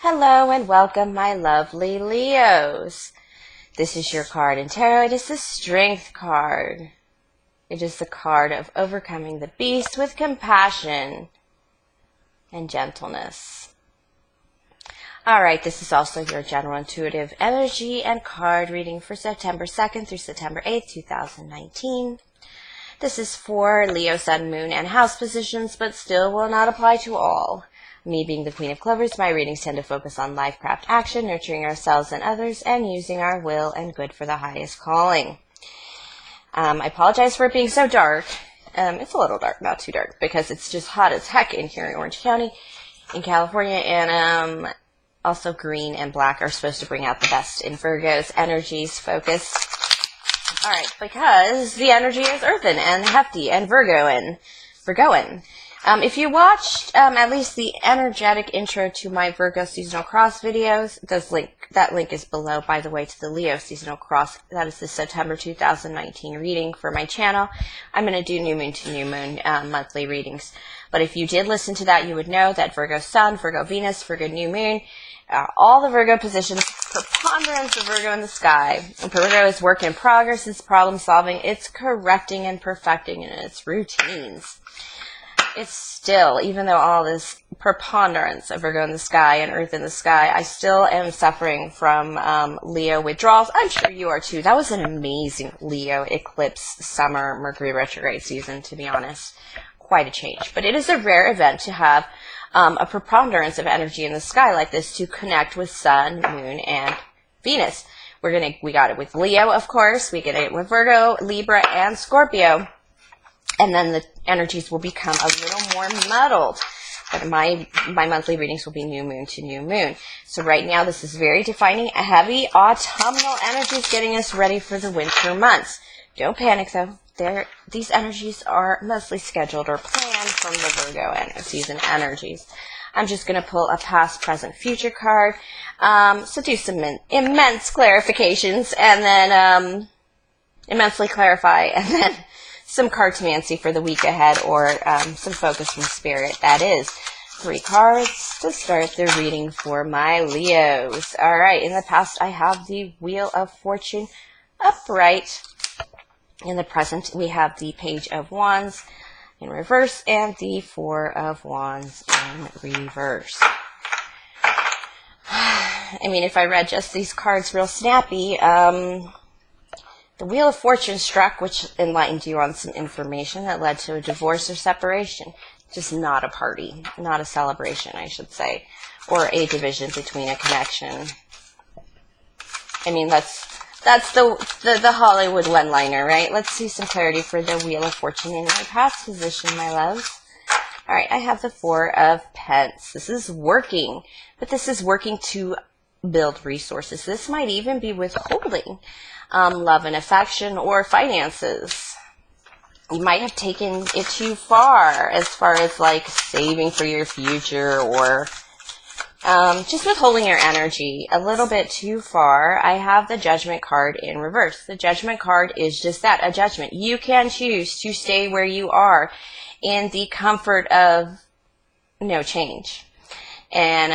Hello and welcome, my lovely Leos. This is your card in tarot. It is the Strength card. It is the card of overcoming the beast with compassion and gentleness. Alright, this is also your general intuitive energy and card reading for September 2nd through September 8th, 2019. This is for Leo, Sun, Moon, and House positions, but still will not apply to all. Me being the Queen of Clovers, my readings tend to focus on life, craft, action, nurturing ourselves and others, and using our will and good for the highest calling. I apologize for it being so dark. It's a little dark, not too dark, because it's just hot as heck in here in Orange County, in California, and also green and black are supposed to bring out the best in Virgo's energies focus. Alright, because the energy is earthen and hefty and Virgoan. If you watched at least the energetic intro to my Virgo seasonal cross videos, that link is below, by the way, to the Leo seasonal cross. That is the September 2019 reading for my channel. I'm going to do new moon to new moon monthly readings. But if you did listen to that, you would know that Virgo Sun, Virgo Venus, Virgo New Moon, all the Virgo positions, preponderance of Virgo in the sky. And Virgo is work in progress, it's problem solving, it's correcting and perfecting in its routines. It's still, even though all this preponderance of Virgo in the sky and Earth in the sky, I still am suffering from Leo withdrawals. I'm sure you are too. That was an amazing Leo eclipse summer Mercury retrograde season, to be honest. Quite a change. But it is a rare event to have a preponderance of energy in the sky like this to connect with Sun, Moon, and Venus. We got it with Leo, of course. We get it with Virgo, Libra, and Scorpio. And then the energies will become a little more muddled. But my monthly readings will be new moon to new moon. So right now this is very defining a heavy autumnal energies getting us ready for the winter months. Don't panic though. These energies are mostly scheduled or planned from the Virgo season energies. I'm just going to pull a past, present, future card. So do some immense clarifications and then immensely clarify and then some cartomancy for the week ahead, or some focus from spirit. That is 3 cards to start the reading for my Leos. Alright, in the past I have the Wheel of Fortune upright. In the present we have the Page of Wands in reverse and the 4 of Wands in reverse. I mean, if I read just these cards real snappy, the Wheel of Fortune struck, which enlightened you on some information that led to a divorce or separation. Just not a party, not a celebration, I should say, or a division between a connection. I mean, that's the Hollywood one-liner, right? Let's see some clarity for the Wheel of Fortune in my past position, my loves. All right, I have the 4 of Pence. This is working, but this is working to build resources. This might even be withholding love and affection or finances. You might have taken it too far as like saving for your future, or just withholding your energy a little bit too far. I have the Judgment card in reverse. The Judgment card is just that, a judgment. You can choose to stay where you are in the comfort of no change and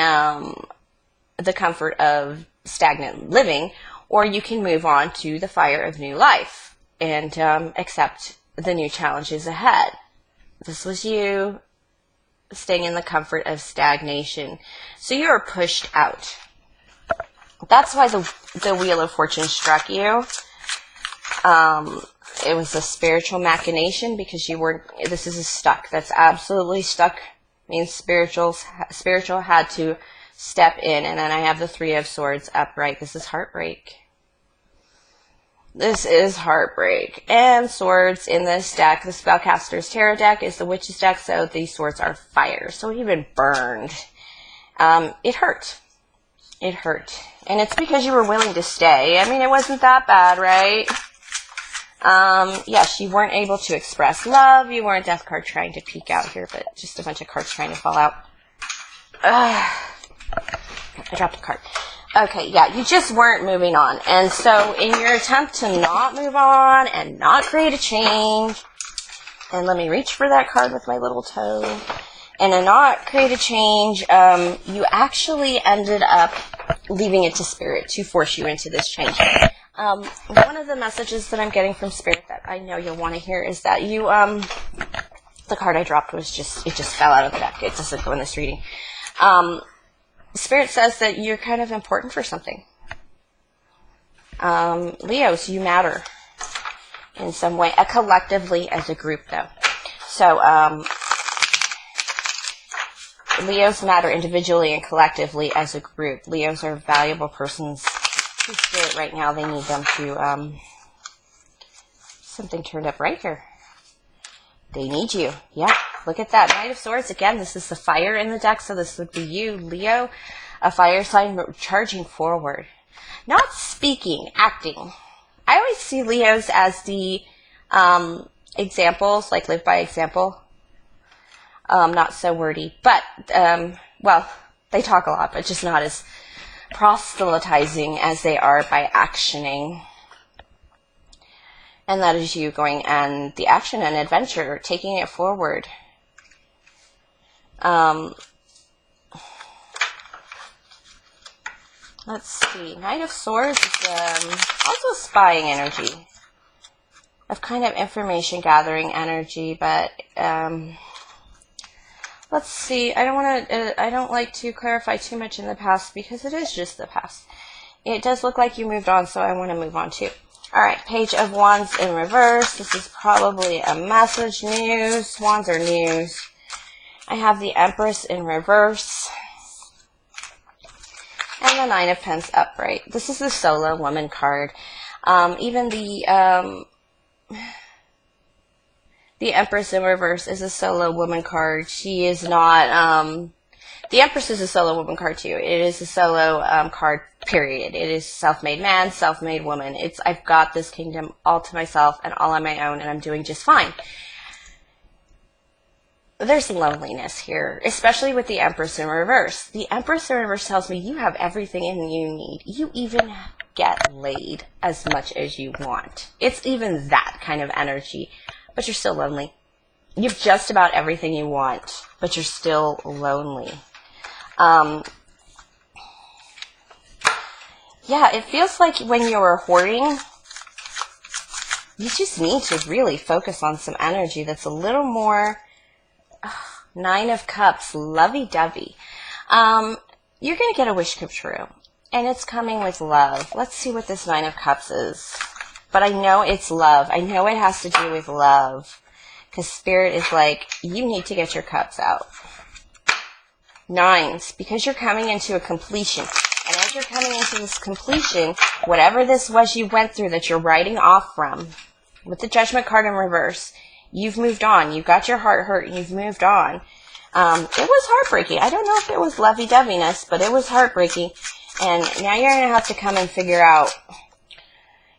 the comfort of stagnant living, or you can move on to the fire of new life and accept the new challenges ahead. This was you staying in the comfort of stagnation. So you are pushed out. That's why the Wheel of Fortune struck you. It was a spiritual machination because this is a stuck. That's absolutely stuck. Means spiritual had to step in. And then I have the 3 of Swords upright. This is heartbreak. This is heartbreak. And swords in this deck, the Spellcaster's Tarot deck, is the Witch's deck, so these swords are fire. So you've been burned. It hurt. It hurt. And it's because you were willing to stay. I mean, it wasn't that bad, right? Yes, you weren't able to express love. You weren't Death card trying to peek out here, but just a bunch of cards trying to fall out. I dropped a card. Okay, yeah, you just weren't moving on. And so in your attempt to not move on and not create a change, and let me reach for that card with my little toe. and to not create a change, you actually ended up leaving it to Spirit to force you into this change. One of the messages that I'm getting from Spirit that I know you'll want to hear is that you, the card I dropped was it just fell out of the deck. It doesn't go in this reading. Spirit says that you're kind of important for something. Leos, you matter in some way, collectively as a group, though. So, Leos matter individually and collectively as a group. Leos are valuable persons to Spirit right now. They need them to, something turned up right here. They need you. Yeah, look at that. Knight of Swords. Again, this is the fire in the deck, so this would be you, Leo, a fire sign charging forward. Not speaking, acting. I always see Leos as the examples, like live by example. Not so wordy, but, well, they talk a lot, but just not as proselytizing as they are by actioning. And that is you going and the action and adventure, taking it forward. Let's see. Knight of Swords is also spying energy, of kind of information gathering energy, but let's see. I don't like to clarify too much in the past because it is just the past. It does look like you moved on, so I want to move on too. All right, Page of Wands in reverse. This is probably a message, news. Wands are news. I have the Empress in reverse. And the Nine of Pentacles upright. This is the solo woman card. Even the Empress in reverse is a solo woman card. She is not, the Empress is a solo woman card too. It is a solo card, period. It is self-made man, self-made woman. I've got this kingdom all to myself and all on my own, and I'm doing just fine. There's loneliness here, especially with the Empress in reverse. The Empress in reverse tells me you have everything in you need. You even get laid as much as you want. It's even that kind of energy, but you're still lonely. You've just about everything you want, but you're still lonely. Yeah, it feels like when you're hoarding, you just need to really focus on some energy that's a little more Nine of Cups, lovey-dovey. You're going to get a wish come true, and it's coming with love. Let's see what this Nine of Cups is. But I know it's love. I know it has to do with love, because Spirit is like, you need to get your cups out. Nines, because you're coming into a completion. And as you're coming into this completion, whatever this was you went through that you're writing off from, with the Judgment card in reverse, you've moved on. You've got your heart hurt and you've moved on. It was heartbreaking. I don't know if it was lovey-doveyness, but it was heartbreaking. And now you're going to have to come and figure out.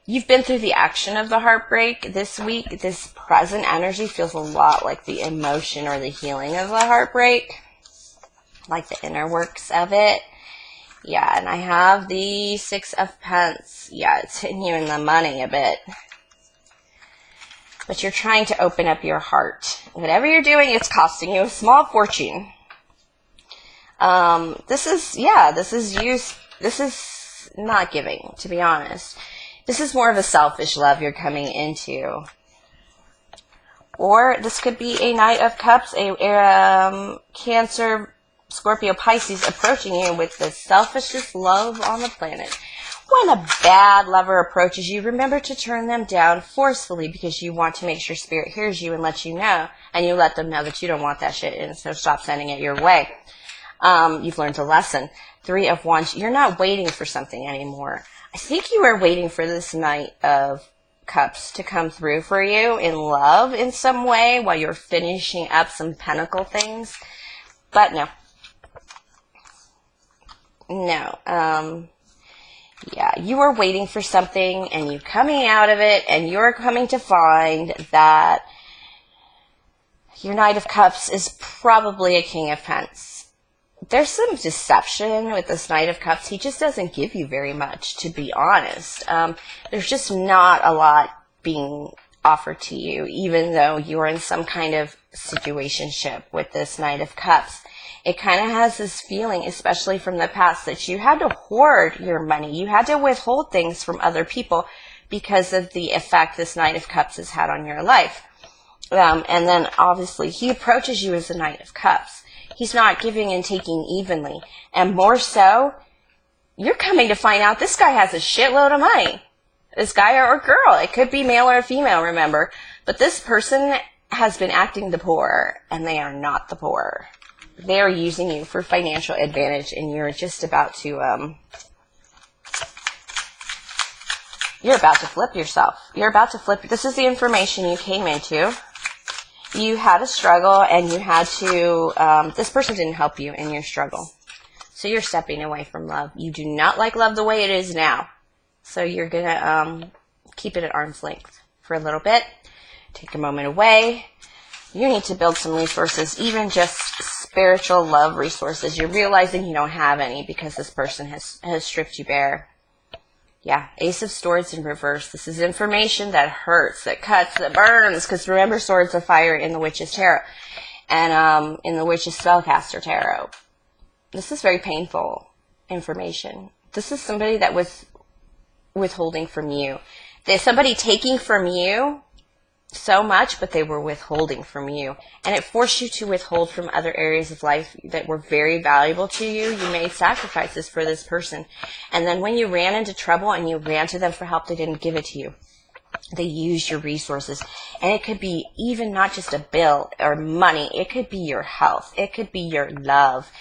You've been through the action of the heartbreak this week. This present energy feels a lot like the emotion or the healing of the heartbreak. Like the inner works of it. Yeah, and I have the Six of Pentacles. Yeah, it's hitting you in the money a bit. But you're trying to open up your heart. Whatever you're doing, it's costing you a small fortune. This is not giving, to be honest. This is more of a selfish love you're coming into. Or this could be a Knight of Cups, a Cancer, Scorpio, Pisces approaching you with the selfishest love on the planet. When a bad lover approaches you, remember to turn them down forcefully because you want to make sure Spirit hears you and lets you know. And you let them know that you don't want that shit and so stop sending it your way. You've learned a lesson. Three of Wands. You're not waiting for something anymore. I think you were waiting for this Knight of Cups to come through for you in love in some way while you're finishing up some Pentacle things. But no. No. Yeah, you were waiting for something and you're coming out of it and you're coming to find that your Knight of Cups is probably a King of Pentacles. There's some deception with this Knight of Cups. He just doesn't give you very much, to be honest. There's just not a lot being offered to you, even though you're in some kind of situationship with this Knight of Cups. It kind of has this feeling, especially from the past, that you had to hoard your money. You had to withhold things from other people because of the effect this Knight of Cups has had on your life. And then obviously he approaches you as the Knight of Cups. He's not giving and taking evenly. And more so, you're coming to find out this guy has a shitload of money. This guy or girl. It could be male or female, remember. But this person has been acting the poor, and they are not the poor. They are using you for financial advantage, and you're just about to, you're about to flip yourself. You're about to flip. This is the information you came into. You had a struggle, and you had to, this person didn't help you in your struggle. So you're stepping away from love. You do not like love the way it is now. So you're going to keep it at arm's length for a little bit. Take a moment away. You need to build some resources, even just spiritual love resources. You're realizing you don't have any because this person has stripped you bare. Yeah, Ace of Swords in reverse. This is information that hurts, that cuts, that burns. Because remember, Swords of Fire in the Witch's Tarot. And in the Witch's Spellcaster Tarot. This is very painful information. This is somebody that was withholding from you. There's somebody taking from you so much, but they were withholding from you. And it forced you to withhold from other areas of life that were very valuable to you. You made sacrifices for this person. And then when you ran into trouble and you ran to them for help, they didn't give it to you. They used your resources. And it could be even not just a bill or money. It could be your health. It could be your love.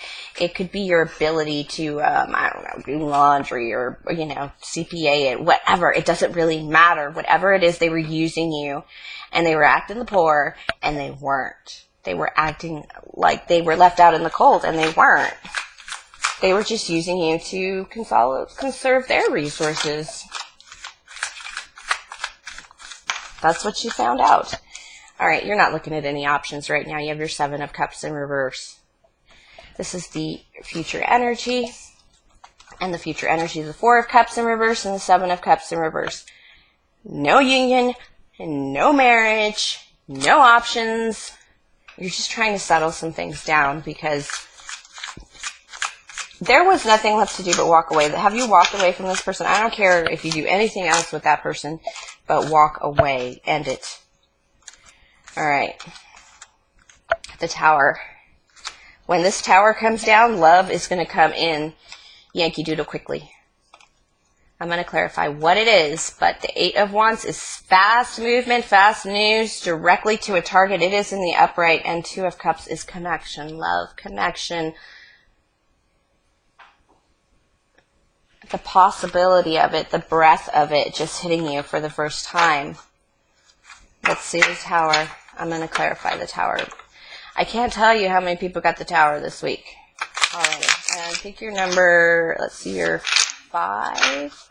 It could be your ability to, I don't know, do laundry or, you know, CPA it, whatever. It doesn't really matter. Whatever it is, they were using you. And they were acting the poor, and they weren't. They were acting like they were left out in the cold, and they weren't. They were just using you to conserve their resources. That's what you found out. All right, you're not looking at any options right now. You have your Seven of Cups in reverse. This is the future energy. And the future energy is the Four of Cups in reverse and the Seven of Cups in reverse. No union. No marriage, no options. You're just trying to settle some things down because there was nothing left to do but walk away. Have you walked away from this person? I don't care if you do anything else with that person, but walk away. End it. All right. The Tower. When this Tower comes down, love is going to come in Yankee Doodle quickly. I'm going to clarify what it is, but the Eight of Wands is fast movement, fast news, directly to a target. It is in the upright, and Two of Cups is connection, love, connection. The possibility of it, the breath of it just hitting you for the first time. Let's see the Tower. I'm going to clarify the Tower. I can't tell you how many people got the Tower this week already. And pick your number, let's see, your 5,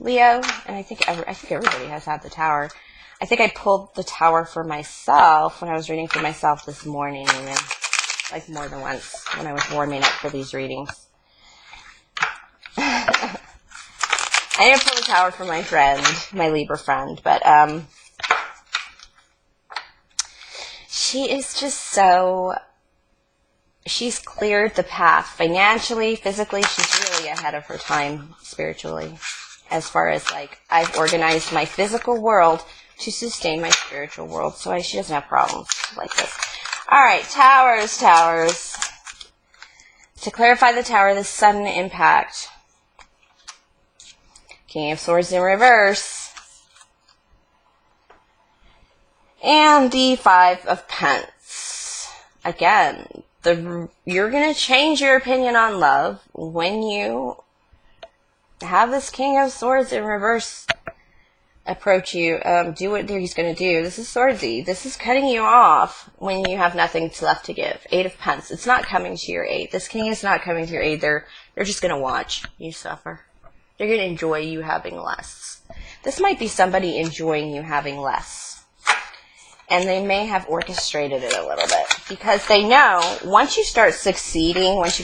Leo, and I think everybody has had the Tower. I think I pulled the Tower for myself when I was reading for myself this morning, even, like more than once when I was warming up for these readings. I didn't pull the Tower for my friend, my Libra friend, but she is just so... She's cleared the path financially, physically. She's really ahead of her time spiritually. As far as like, I've organized my physical world to sustain my spiritual world. So she doesn't have problems like this. All right, Towers, Towers. To clarify the Tower, the sudden impact. King of Swords in reverse. And the Five of Pence. Again, you're going to change your opinion on love when you have this King of Swords in reverse approach you. Do what he's going to do. This is swordsy. This is cutting you off when you have nothing left to give. Eight of Pence. It's not coming to your aid. This king is not coming to your aid. They're just going to watch you suffer. They're going to enjoy you having less. This might be somebody enjoying you having less. And they may have orchestrated it a little bit because they know once you start succeeding, once you get